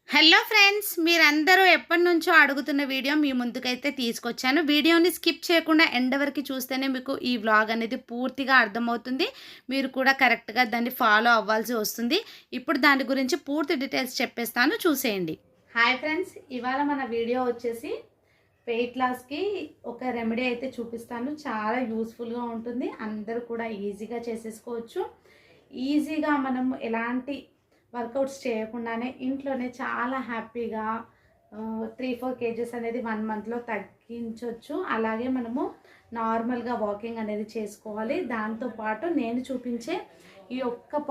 Hello friends, మీరందరూ ఎప్పటినుంచో అడుగుతున్న వీడియో మీ ముందుకైతే తీసుకొచ్చాను. వీడియోని స్కిప్ చేయకుండా ఎండ్ వరకు చూస్తేనే మీకు ఈ వ్లాగ్ అనేది పూర్తిగా అర్థమవుతుంది. మీరు కూడా కరెక్ట్‌గా దాన్ని ఫాలో అవ్వాల్సి వస్తుంది. ఇప్పుడు దాని గురించి పూర్తి డీటెయిల్స్ చెప్పేస్తాను, చూసేయండి. హాయ్ ఫ్రెండ్స్, ఇవాళ మన వీడియో వచ్చేసి వెయిట్ లాస్‌కి ఒక రెమెడీ అయితే చూపిస్తాను. చాలా యూజ్‌ఫుల్‌గా ఉంటుంది. అందరూ కూడా ఈజీగా చేసేసుకోవచ్చు. ఈజీగా మనం ఎలాంటి వర్కౌట్స్ చేయకుండానే ఇంట్లోనే చాలా హ్యాపీగా 3-4 కేజెస్ అనేది 1 మంత్లో తగ్గించవచ్చు. అలాగే మనము నార్మల్గా వాకింగ్ అనేది చేసుకోవాలి. దాంతోపాటు నేను చూపించే ఈ ఒక్క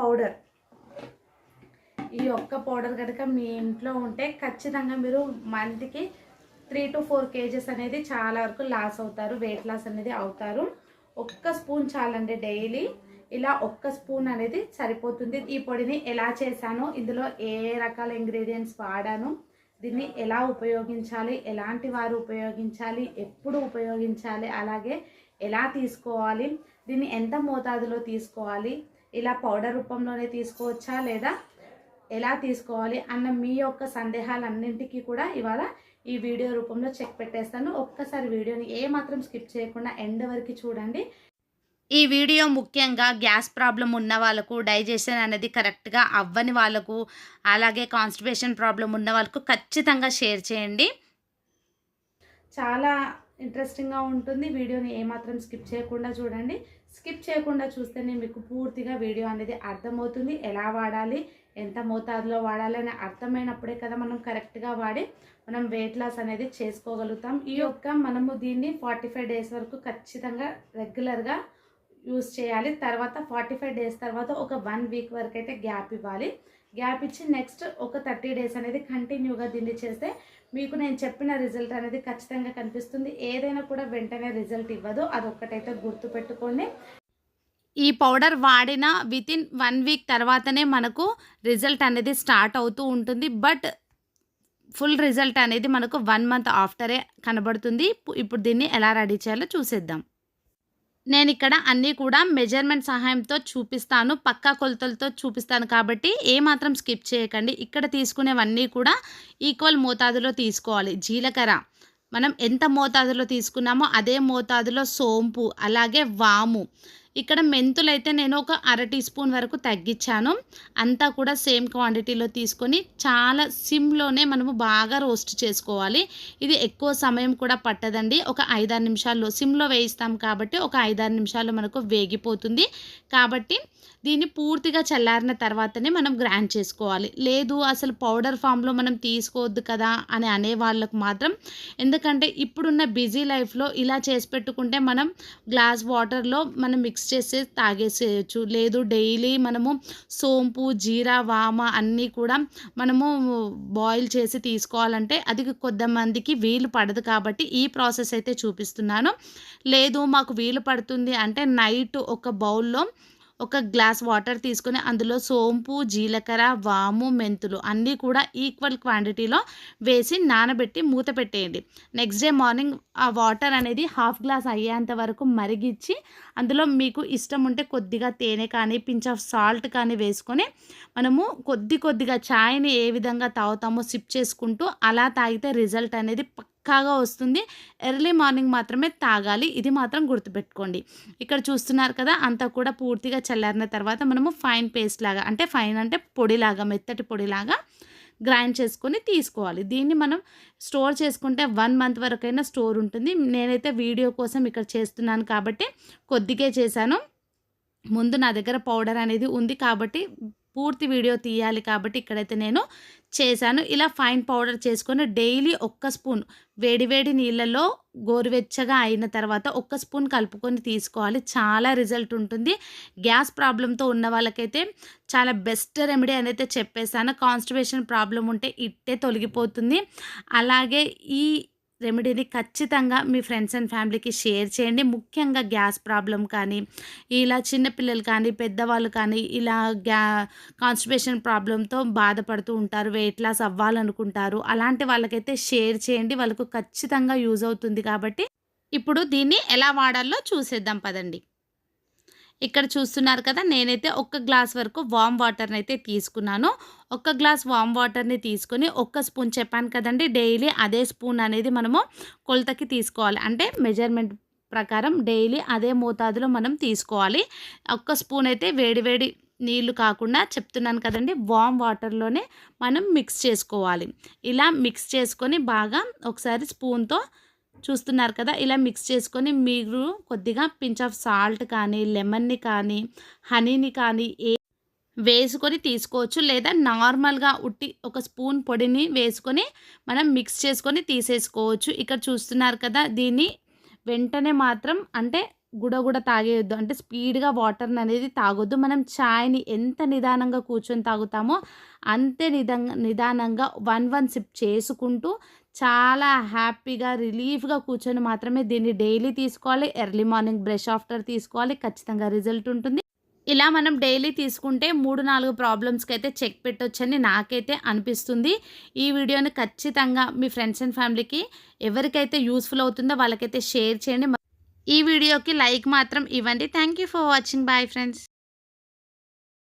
పౌడర్ కనుక మీ ఇంట్లో ఉంటే ఖచ్చితంగా మీరు మంత్కి 3-4 కేజెస్ అనేది చాలా వరకు లాస్ అవుతారు, వెయిట్ లాస్ అనేది అవుతారు. ఒక్క స్పూన్ చాలండి డైలీ. ఇలా ఒక్క స్పూన్ అనేది సరిపోతుంది. ఈ పొడిని ఎలా చేశానో, ఇందులో ఏ రకాల ఇంగ్రీడియంట్స్ వాడాను, దీన్ని ఎలా ఉపయోగించాలి, ఎలాంటి వారు ఉపయోగించాలి, ఎప్పుడు ఉపయోగించాలి, అలాగే ఎలా తీసుకోవాలి, దీన్ని ఎంత మోతాదులో తీసుకోవాలి, ఇలా పౌడర్ రూపంలోనే తీసుకోవచ్చా లేదా ఎలా తీసుకోవాలి అన్న మీ యొక్క సందేహాలన్నింటికీ కూడా ఇవాళ ఈ వీడియో రూపంలో చెక్ పెట్టేస్తాను. ఒక్కసారి వీడియోని ఏమాత్రం స్కిప్ చేయకుండా ఎండ్ వరకు చూడండి. ఈ వీడియో ముఖ్యంగా గ్యాస్ ప్రాబ్లం ఉన్న వాళ్ళకు, డైజెషన్ అనేది కరెక్ట్‌గా అవ్వని వాళ్ళకు, అలాగే కాన్‌స్టిపేషన్ ప్రాబ్లం ఉన్న వాళ్ళకు ఖచ్చితంగా షేర్ చేయండి. చాలా ఇంట్రెస్టింగ్‌గా ఉంటుంది. వీడియోని ఏమాత్రం స్కిప్ చేయకుండా చూడండి. స్కిప్ చేయకుండా చూస్తేనే మీకు పూర్తిగా వీడియో అనేది అర్థమవుతుంది. ఎలా వాడాలి, ఎంత మోతాదులో వాడాలి అని అర్థమైనప్పుడే కదా మనం కరెక్ట్‌గా వాడి మనం వెయిట్ లాస్ అనేది చేసుకోగలుగుతాం. మనము దీన్ని 45 డేస్ వరకు ఖచ్చితంగా రెగ్యులర్గా యూస్ చేయాలి. తర్వాత 45 డేస్ తర్వాత ఒక 1 వీక్ వరకు అయితే గ్యాప్ ఇవ్వాలి. గ్యాప్ ఇచ్చి నెక్స్ట్ ఒక 30 డేస్ అనేది కంటిన్యూగా దీన్ని చేస్తే మీకు నేను చెప్పిన రిజల్ట్ అనేది ఖచ్చితంగా కనిపిస్తుంది. ఏదైనా కూడా వెంటనే రిజల్ట్ ఇవ్వదు, అదొక్కటైతే గుర్తుపెట్టుకోండి. ఈ పౌడర్ వాడిన వితిన్ 1 వీక్ తర్వాతనే మనకు రిజల్ట్ అనేది స్టార్ట్ అవుతూ ఉంటుంది. బట్ ఫుల్ రిజల్ట్ అనేది మనకు 1 మంత్ ఆఫ్టరే కనబడుతుంది. ఇప్పుడు దీన్ని ఎలా రెడీ చేయాలో చూసేద్దాం. నేనిక్కడ అన్నీ కూడా మెజర్‌మెంట్ సహాయంతో చూపిస్తాను. పక్కా కొలతలతో చూపిస్తాను కాబట్టి ఏమాత్రం స్కిప్ చేయకండి. ఇక్కడ తీసుకునేవన్నీ కూడా ఈక్వల్ మోతాదులో తీసుకోవాలి. జీలకర్ర మనం ఎంత మోతాదులో తీసుకున్నామో అదే మోతాదులో సోంపు, అలాగే వాము. ఇక్కడ మెంతులైతే నేను ఒక అర టీ స్పూన్ వరకు తగ్గించాను. అంతా కూడా సేమ్ క్వాంటిటీలో తీసుకొని చాలా సిమ్‌లోనే మనము బాగా రోస్ట్ చేసుకోవాలి. ఇది ఎక్కువ సమయం కూడా పట్టదండి. ఒక 5-6 నిమిషాల్లో సిమ్‌లో వేయిస్తాం కాబట్టి ఒక 5-6 నిమిషాల్లో మనకు వేగిపోతుంది. కాబట్టి దీన్ని పూర్తిగా చల్లారిన తర్వాతనే మనం గ్రైండ్ చేసుకోవాలి. లేదు అసలు పౌడర్ ఫామ్‌లో మనం తీసుకోవద్దు కదా అని అనే వాళ్ళకు మాత్రం, ఎందుకంటే ఇప్పుడున్న బిజీ లైఫ్‌లో ఇలా చేసి పెట్టుకుంటే మనం గ్లాస్ వాటర్‌లో మనం మిక్స్ చేసి తాగేసేయొచ్చు. లేదు డైలీ మనము సోంపు, జీరా, వామ అన్నీ కూడా మనము బాయిల్ చేసి తీసుకోవాలంటే అది కొంతమందికి వీలు పడదు కాబట్టి ఈ ప్రాసెస్ అయితే చూపిస్తున్నాను. లేదు మాకు వీలు పడుతుంది అంటే నైట్ ఒక బౌల్‌లో ఒక గ్లాస్ వాటర్ తీసుకొని అందులో సోంపు, జీలకర్ర, వాము, మెంతులు అన్నీ కూడా ఈక్వల్ క్వాంటిటీలో వేసి నానబెట్టి మూత పెట్టేయండి. నెక్స్ట్ డే మార్నింగ్ ఆ వాటర్ అనేది హాఫ్ గ్లాస్ అయ్యేంత వరకు మరిగించి అందులో మీకు ఇష్టం ఉంటే కొద్దిగా తేనె కానీ, పించ్ ఆఫ్ సాల్ట్ కానీ వేసుకొని మనము కొద్దిగా చాయ్‌ని ఏ విధంగా తాగుతామో సిప్ చేసుకుంటూ అలా తాగితే రిజల్ట్ అనేది పక్కాగా వస్తుంది. ఎర్లీ మార్నింగ్ మాత్రమే తాగాలి. ఇది మాత్రం గుర్తుపెట్టుకోండి. ఇక్కడ చూస్తున్నారు కదా, అంతా కూడా పూర్తిగా చల్లారిన తర్వాత మనము ఫైన్ పేస్ట్ లాగా, అంటే ఫైన్ అంటే పొడిలాగా, మెత్తటి పొడిలాగా గ్రైండ్ చేసుకొని తీసుకోవాలి. దీన్ని మనం స్టోర్ చేసుకుంటే 1 మంత్ వరకైనా స్టోర్ ఉంటుంది. నేనైతే వీడియో కోసం ఇక్కడ చేస్తున్నాను కాబట్టి కొద్దిగే చేశాను. ముందు నా దగ్గర పౌడర్ అనేది ఉంది కాబట్టి పూర్తి వీడియో తీయాలి కాబట్టి ఇక్కడైతే నేను చేశాను. ఇలా ఫైన్ పౌడర్ చేసుకొని డైలీ ఒక్క స్పూన్ వేడి నీళ్ళల్లో గోరువెచ్చగా అయిన తర్వాత ఒక్క స్పూన్ కలుపుకొని తీసుకోవాలి. చాలా రిజల్ట్ ఉంటుంది. గ్యాస్ ప్రాబ్లంతో ఉన్న వాళ్ళకైతే చాలా బెస్ట్ రెమెడీ అనేది చెప్పేసాను. కాన్‌స్టిపేషన్ ప్రాబ్లం ఉంటే ఇట్టే తొలగిపోతుంది. అలాగే ఈ రెమెడీని ఖచ్చితంగా మీ ఫ్రెండ్స్ అండ్ ఫ్యామిలీకి షేర్ చేయండి. ముఖ్యంగా గ్యాస్ ప్రాబ్లం కానీ, ఇలా చిన్నపిల్లలు కానీ, పెద్దవాళ్ళు కానీ ఇలా కాన్‌స్టిపేషన్ ప్రాబ్లంతో బాధపడుతూ ఉంటారు. వెయిట్ లాస్ అవ్వాలనుకుంటారు. అలాంటి వాళ్ళకైతే షేర్ చేయండి. వాళ్ళకు ఖచ్చితంగా యూజ్ అవుతుంది కాబట్టి ఇప్పుడు దీన్ని ఎలా వాడాలో చూసేద్దాం పదండి. ఇక్కడ చూస్తున్నారు కదా, నేనైతే 1 గ్లాస్ వరకు వామ్ వాటర్‌ని అయితే తీసుకున్నాను. 1 గ్లాస్ వామ్ వాటర్‌ని తీసుకొని, 1 స్పూన్ చెప్పాను కదండీ! డైలీ అదే స్పూన్ అనేది మనము కొలతకి తీసుకోవాలి. అంటే మెజర్‌మెంట్ ప్రకారం డైలీ అదే మోతాదులో మనం తీసుకోవాలి. 1 స్పూన్ అయితే వేడి వేడి నీళ్లు కాకుండా చెప్తున్నాను కదండీ! వామ్ వాటర్‌లోనే మనం మిక్స్ చేసుకోవాలి. ఇలా మిక్స్ చేసుకొని బాగా ఒకసారి స్పూన్‌తో చూస్తున్నారు కదా, ఇలా మిక్స్ చేసుకొని మీరు కొద్దిగా పించ్ ఆఫ్ సాల్ట్ కానీ, లెమన్‌ని కానీ, హనీని కానీ వేసుకొని తీసుకోవచ్చు. లేదా నార్మల్‌గా ఉట్టి ఒక స్పూన్ పొడిని వేసుకొని మనం మిక్స్ చేసుకొని తీసేసుకోవచ్చు. ఇక్కడ చూస్తున్నారు కదా, దీన్ని వెంటనే మాత్రం అంటే గుడగుడ తాగేయొద్దు. అంటే స్పీడ్‌గా వాటర్‌ననేది తాగొద్దు. మనం చాయ్‌ని ఎంత నిదానంగా కూర్చొని తాగుతామో అంతే నిదానంగా 1 సిప్ చేసుకుంటూ చాలా హ్యాపీగా, రిలీఫ్‌గా కూర్చొని మాత్రమే దీన్ని డైలీ తీసుకోవాలి. ఎర్లీ మార్నింగ్ బ్రష్ ఆఫ్టర్ తీసుకోవాలి. ఖచ్చితంగా రిజల్ట్ ఉంటుంది. ఇలా మనం డైలీ తీసుకుంటే 3, 4 ప్రాబ్లమ్స్‌కైతే చెక్ పెట్టొచ్చని నాకైతే అనిపిస్తుంది. ఈ వీడియోని ఖచ్చితంగా మీ ఫ్రెండ్స్ అండ్ ఫ్యామిలీకి ఎవరికైతే యూజ్‌ఫుల్ అవుతుందో వాళ్ళకైతే షేర్ చేయండి. ఈ వీడియోకి లైక్ మాత్రం ఇవ్వండి. Thank you for watching. Bye friends.